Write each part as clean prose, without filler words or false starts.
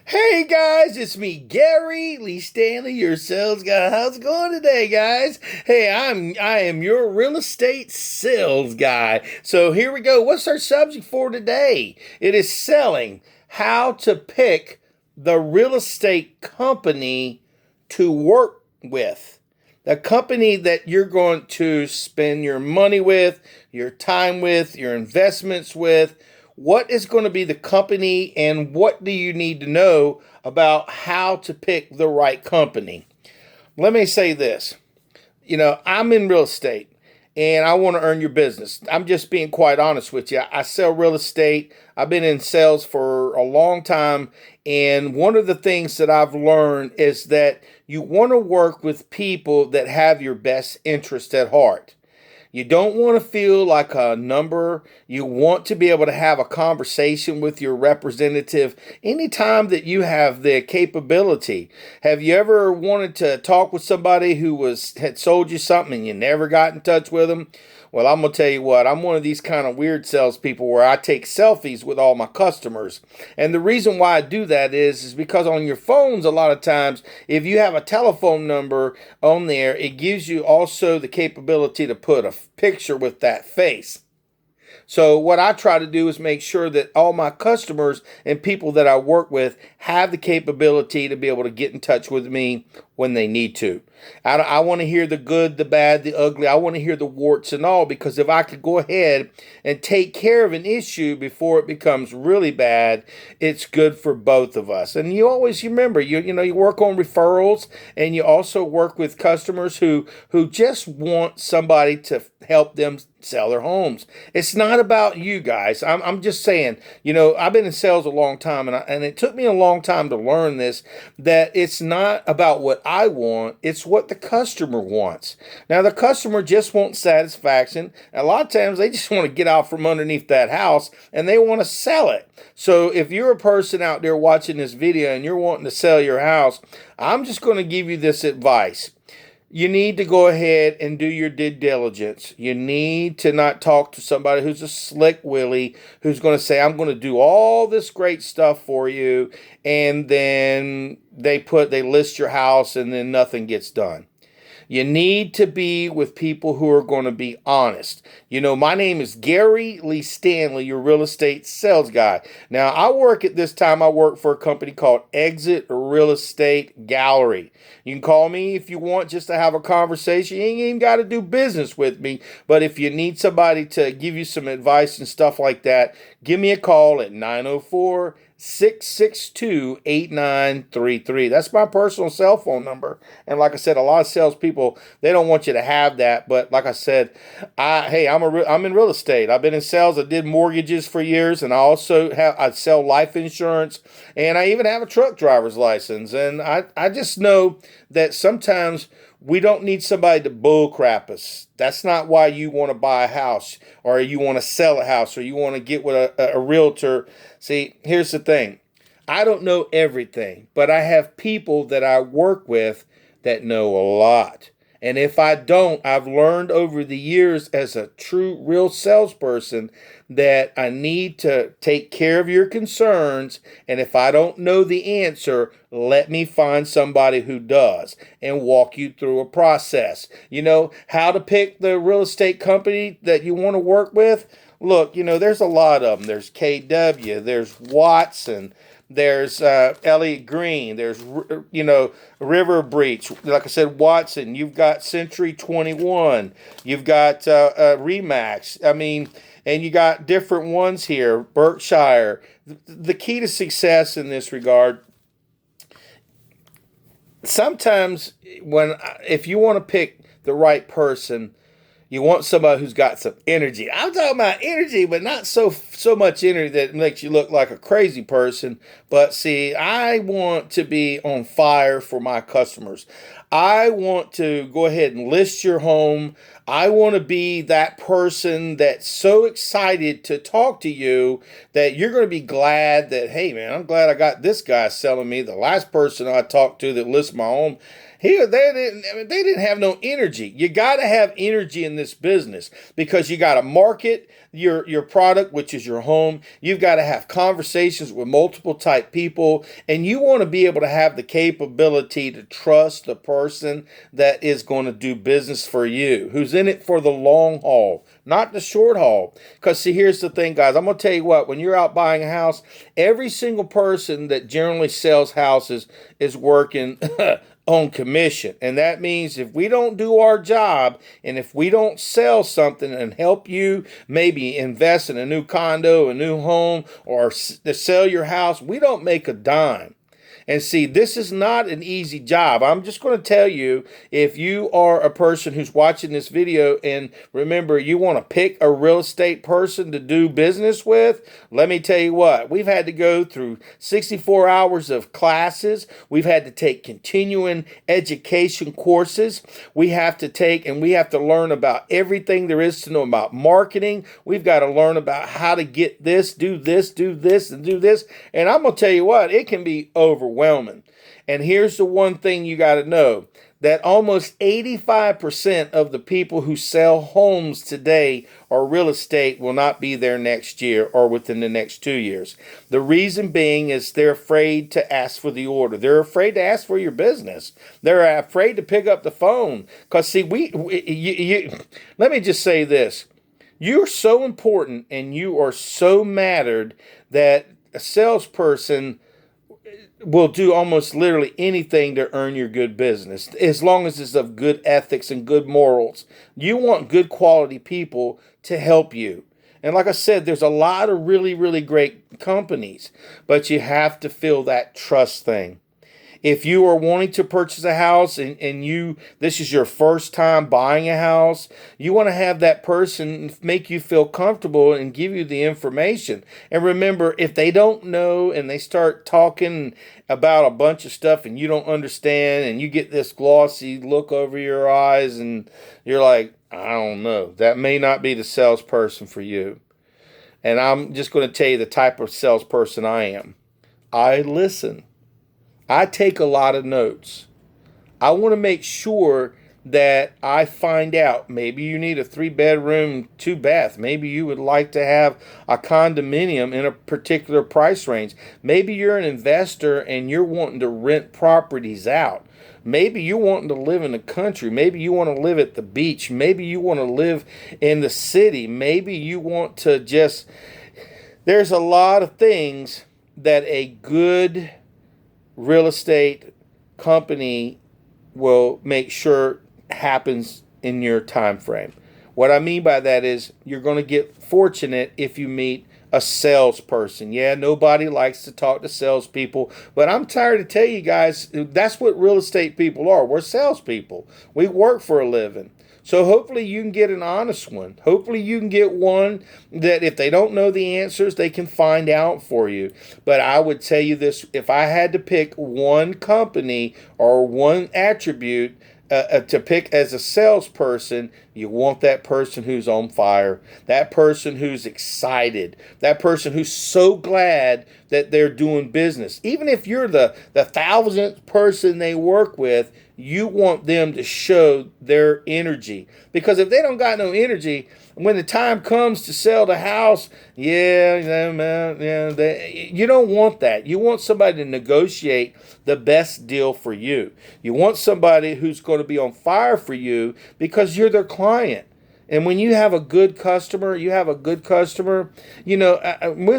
Hey guys, it's me, Gary Lee Stanley, your sales guy. How's it going today, guys? Hey, I am your real estate sales guy. So here we go. What's our subject for today? It is selling. How to pick the real estate company to work with. The company that you're going to spend your money with, your time with, your investments with. What is going to be the company, and what do you need to know about how to pick the right company? Let me say this. I'm in real estate and I want to earn your business. I'm just being quite honest with you. I sell real estate. I've been in sales for a long time. And one of the things that I've learned is that you want to work with people that have your best interest at heart. You don't want to feel like a number. You want to be able to have a conversation with your representative anytime that you have the capability. Have you ever wanted to talk with somebody who had sold you something and you never got in touch with them? Well, I'm going to tell you what, I'm one of these kind of weird salespeople where I take selfies with all my customers. And the reason why I do that is because on your phones, a lot of times, if you have a telephone number on there, it gives you also the capability to put a picture with that face. So what I try to do is make sure that all my customers and people that I work with have the capability to be able to get in touch with me when they need to. I want to hear the good, the bad, the ugly. I want to hear the warts and all, because if I could go ahead and take care of an issue before it becomes really bad, it's good for both of us. And you always remember, you work on referrals, and you also work with customers who just want somebody to help them sell their homes. It's not about you guys. I'm just saying, I've been in sales a long time, and it took me a long time to learn this, that it's not about what I want, it's what the customer wants. Now, the customer just wants satisfaction. A lot of times they just want to get out from underneath that house and they want to sell it. So if you're a person out there watching this video and you're wanting to sell your house, I'm just going to give you this advice. You need to go ahead and do your due diligence. You need to not talk to somebody who's a slick willy, who's going to say, I'm going to do all this great stuff for you, and then they list your house and then nothing gets done. You need to be with people who are going to be honest. My name is Gary Lee Stanley, your real estate sales guy. Now, I work for a company called Exit Real Estate Gallery. You can call me if you want just to have a conversation. You ain't even got to do business with me. But if you need somebody to give you some advice and stuff like that, give me a call at 904-662-8933. That's my personal cell phone number. And like I said, a lot of salespeople, they don't want you to have that. But like I said, I'm in real estate. I've been in sales. I did mortgages for years, and I sell life insurance, and I even have a truck driver's license. And I just know that sometimes we don't need somebody to bull crap us. That's not why you want to buy a house, or you want to sell a house, or you want to get with a realtor. See, here's the thing. I don't know everything, but I have people that I work with that know a lot. And if I don't, I've learned over the years as a true, real salesperson that I need to take care of your concerns. And if I don't know the answer, let me find somebody who does and walk you through a process. How to pick the real estate company that you want to work with? Look, there's a lot of them. There's KW, there's Watson, there's Elliott Green, there's, River Breach. Like I said, Watson. You've got Century 21. You've got Remax. And you got different ones here. Berkshire. The key to success in this regard, sometimes if you want to pick the right person, you want somebody who's got some energy. I'm talking about energy, but not so much energy that makes you look like a crazy person. But see, I want to be on fire for my customers. I want to go ahead and list your home. I want to be that person that's so excited to talk to you that you're going to be glad that, hey, man, I'm glad I got this guy selling me. The last person I talked to that lists my home, they didn't have no energy. You got to have energy in this business because you got to market. your product, which is your home. You've got to have conversations with multiple type people, and you want to be able to have the capability to trust the person that is going to do business for you, who's in it for the long haul, not the short haul. Because see, here's the thing, guys. I'm going to tell you what, when you're out buying a house, every single person that generally sells houses is working on commission. And that means if we don't do our job, and if we don't sell something and help you maybe invest in a new condo, a new home, or to sell your house, we don't make a dime. And see, this is not an easy job. I'm just going to tell you, if you are a person who's watching this video, and remember, you want to pick a real estate person to do business with, let me tell you what, we've had to go through 64 hours of classes. We've had to take continuing education courses. We have to take and we have to learn about everything there is to know about marketing. We've got to learn about how to get this, do this, do this, and do this. And I'm going to tell you what, it can be overwhelming. And here's the one thing you got to know, that almost 85% of the people who sell homes today or real estate will not be there next year or within the next 2 years. The reason being is they're afraid to ask for the order. They're afraid to ask for your business. They're afraid to pick up the phone. Because see, let me just say this. You're so important and you are so mattered that a salesperson will do almost literally anything to earn your good business, as long as it's of good ethics and good morals. You want good quality people to help you. And like I said, there's a lot of really, really great companies, but you have to feel that trust thing. If you are wanting to purchase a house and this is your first time buying a house, you want to have that person make you feel comfortable and give you the information. And remember, if they don't know and they start talking about a bunch of stuff and you don't understand and you get this glossy look over your eyes and you're like, I don't know, that may not be the salesperson for you. And I'm just going to tell you the type of salesperson I am. I listen. I take a lot of notes. I want to make sure that I find out, maybe you need a 3-bedroom, 2-bath. Maybe you would like to have a condominium in a particular price range. Maybe you're an investor and you're wanting to rent properties out. Maybe you're wanting to live in the country. Maybe you want to live at the beach. Maybe you want to live in the city. Maybe you want to just... There's a lot of things that a good real estate company will make sure happens in your time frame. What I mean by that is you're going to get fortunate if you meet a salesperson. Yeah, nobody likes to talk to salespeople, but I'm tired to tell you guys, that's what real estate people are. We're salespeople. We work for a living. So hopefully you can get an honest one. Hopefully you can get one that if they don't know the answers, they can find out for you. But I would tell you this, if I had to pick one company or one attribute to pick as a salesperson, you want that person who's on fire, that person who's excited, that person who's so glad that they're doing business. Even if you're the 1,000th person they work with, you want them to show their energy. Because if they don't got no energy, when the time comes to sell the house, you don't want that. You want somebody to negotiate the best deal for you. You want somebody who's going to be on fire for you because you're their client. And when you have a good customer, when's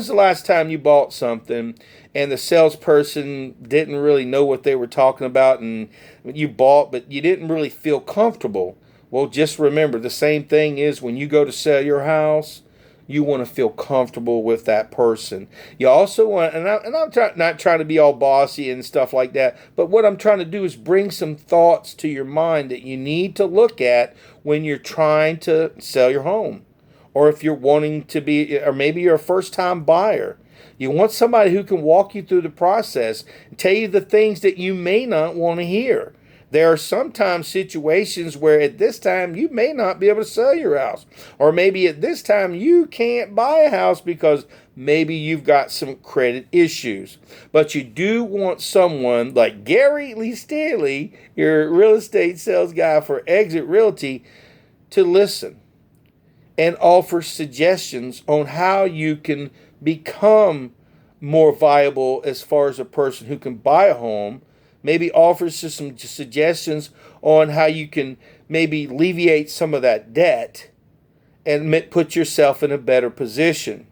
the last time you bought something and the salesperson didn't really know what they were talking about and you bought, but you didn't really feel comfortable? Well, just remember, the same thing is when you go to sell your house, you want to feel comfortable with that person. You also want, and I'm not trying to be all bossy and stuff like that, but what I'm trying to do is bring some thoughts to your mind that you need to look at when you're trying to sell your home. Or if you're wanting to be, or maybe you're a first-time buyer. You want somebody who can walk you through the process and tell you the things that you may not want to hear. There are sometimes situations where at this time you may not be able to sell your house. Or maybe at this time you can't buy a house because maybe you've got some credit issues. But you do want someone like Gary Lee Stanley, your real estate sales guy for Exit Realty, to listen and offer suggestions on how you can become more viable as far as a person who can buy a home. Maybe offers you some suggestions on how you can maybe alleviate some of that debt and put yourself in a better position.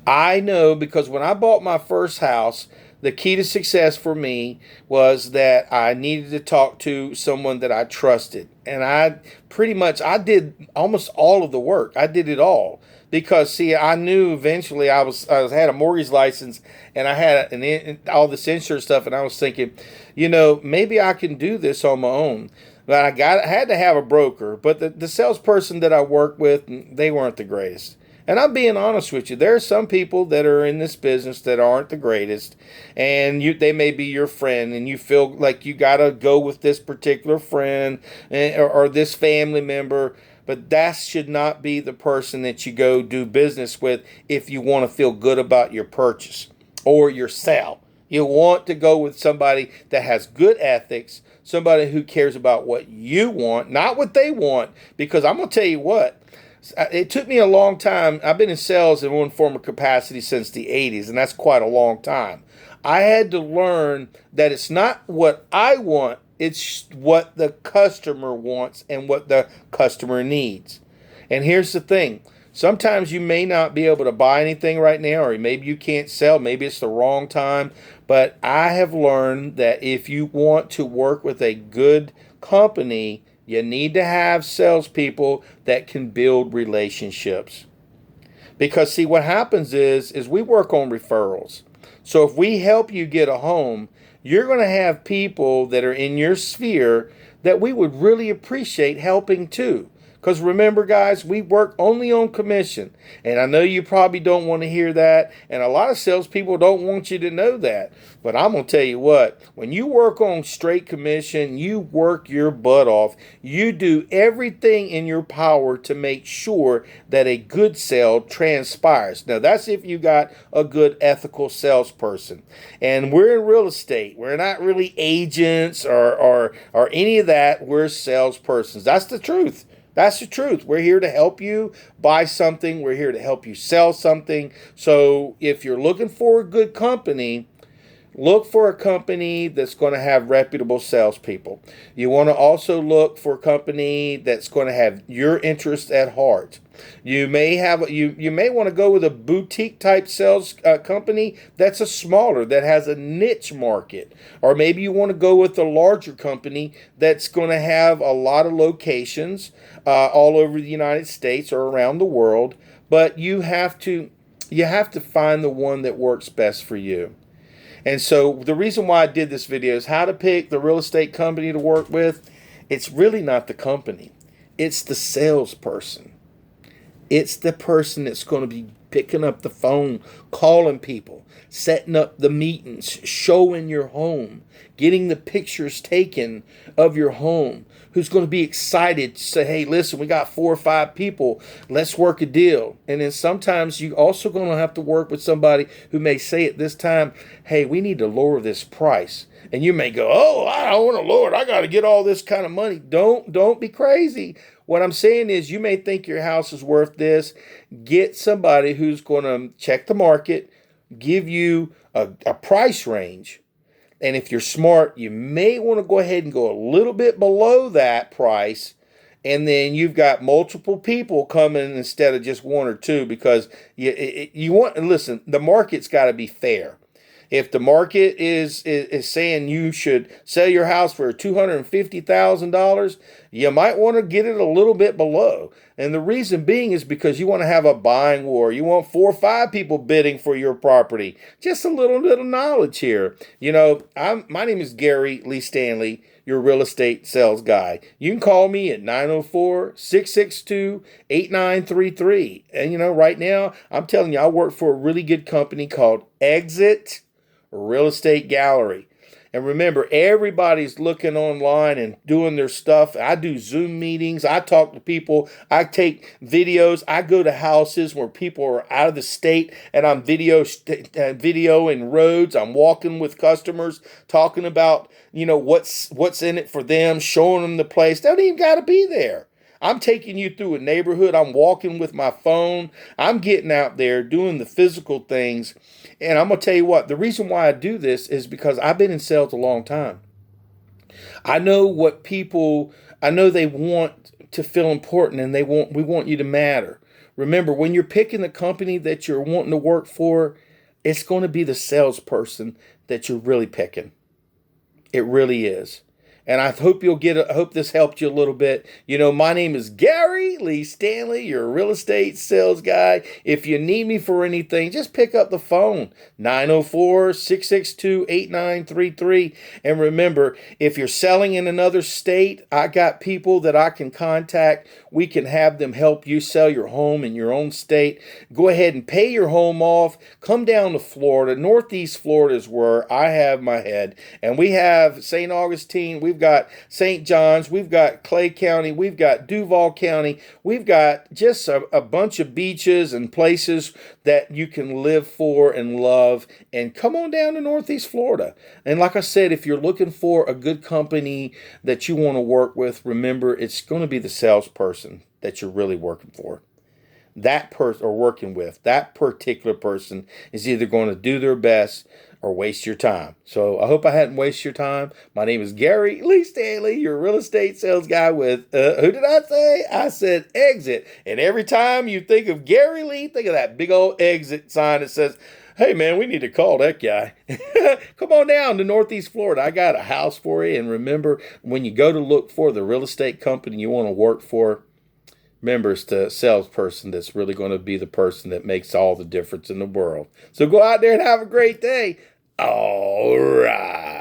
I know because when I bought my first house, the key to success for me was that I needed to talk to someone that I trusted. And I did almost all of the work. I did it all because see, I knew eventually I had a mortgage license and I had all this insurance stuff, and I was thinking, maybe I can do this on my own. But I had to have a broker, but the salesperson that I worked with, they weren't the greatest. And I'm being honest with you. There are some people that are in this business that aren't the greatest, and they may be your friend, and you feel like you got to go with this particular friend or this family member, but that should not be the person that you go do business with if you want to feel good about your purchase or your sale. You want to go with somebody that has good ethics, somebody who cares about what you want, not what they want, because I'm going to tell you what. It took me a long time. I've been in sales in one form of capacity since the 80s, and that's quite a long time. I had to learn that it's not what I want, it's what the customer wants and what the customer needs. And here's the thing. Sometimes you may not be able to buy anything right now, or maybe you can't sell. Maybe it's the wrong time. But I have learned that if you want to work with a good company, you need to have salespeople that can build relationships. Because see, what happens is we work on referrals. So if we help you get a home, you're going to have people that are in your sphere that we would really appreciate helping too. Because remember, guys, we work only on commission. And I know you probably don't want to hear that. And a lot of salespeople don't want you to know that. But I'm going to tell you what, when you work on straight commission, you work your butt off. You do everything in your power to make sure that a good sale transpires. Now, that's if you got a good ethical salesperson. And we're in real estate. We're not really agents or any of that. We're salespersons. That's the truth. That's the truth. We're here to help you buy something. We're here to help you sell something. So if you're looking for a good company, look for a company that's going to have reputable salespeople. You want to also look for a company that's going to have your interest at heart. You may want to go with a boutique type sales company that's a smaller, that has a niche market. Or maybe you want to go with a larger company that's going to have a lot of locations all over the United States or around the world. But you have to find the one that works best for you. And so the reason why I did this video is how to pick the real estate company to work with. It's really not the company. It's the salesperson. It's the person that's going to be picking up the phone, calling people, setting up the meetings, showing your home, getting the pictures taken of your home, who's going to be excited to say, hey, listen, we got 4 or 5 people. Let's work a deal. And then sometimes you also going to have to work with somebody who may say at this time, hey, we need to lower this price. And you may go, oh, I don't want to lower it. I got to get all this kind of money. Don't be crazy. What I'm saying is you may think your house is worth this. Get somebody who's going to check the market, give you a price range. And if you're smart, you may want to go ahead and go a little bit below that price. And then you've got multiple people coming instead of just 1 or 2, because you want to listen, the market's got to be fair. If the market is saying you should sell your house for $250,000, you might want to get it a little bit below. And the reason being is because you want to have a buying war. You want 4 or 5 people bidding for your property. Just a little bit of knowledge here. My name is Gary Lee Stanley, your real estate sales guy. You can call me at 904-662-8933. And right now, I'm telling you, I work for a really good company called Exit Real Estate Gallery. And remember, everybody's looking online and doing their stuff. I do Zoom meetings. I talk to people. I take videos. I go to houses where people are out of the state, and I'm videoing roads. I'm walking with customers, talking about what's in it for them, showing them the place. They don't even got to be there. I'm taking you through a neighborhood. I'm walking with my phone. I'm getting out there doing the physical things. And I'm going to tell you what, the reason why I do this is because I've been in sales a long time. I know what people, I know they want to feel important, and we want you to matter. Remember, when you're picking the company that you're wanting to work for, it's going to be the salesperson that you're really picking. It really is. And I hope I hope this helped you a little bit. You know, my name is Gary Lee Stanley, your real estate sales guy. If you need me for anything, just pick up the phone, 904-662-8933. And remember, if you're selling in another state, I got people that I can contact. We can have them help you sell your home in your own state. Go ahead and pay your home off. Come down to Florida. Northeast Florida is where I have my head. And we have St. Augustine. We've got St. John's. We've got Clay County. We've got Duval County. We've got just a bunch of beaches and places that you can live for and love. And come on down to Northeast Florida. And like I said, if you're looking for a good company that you want to work with, remember, it's going to be the salesperson that you're really working for. That person, or working with, that particular person is either going to do their best or waste your time. So I hope I hadn't wasted your time. My name is Gary Lee Stanley, your real estate sales guy with, who did I say? I said exit. And every time you think of Gary Lee, think of that big old exit sign that says, hey man, we need to call that guy. Come on down to Northeast Florida. I got a house for you. And remember, when you go to look for the real estate company you want to work for, remember, it's the salesperson that's really going to be the person that makes all the difference in the world. So go out there and have a great day. All right.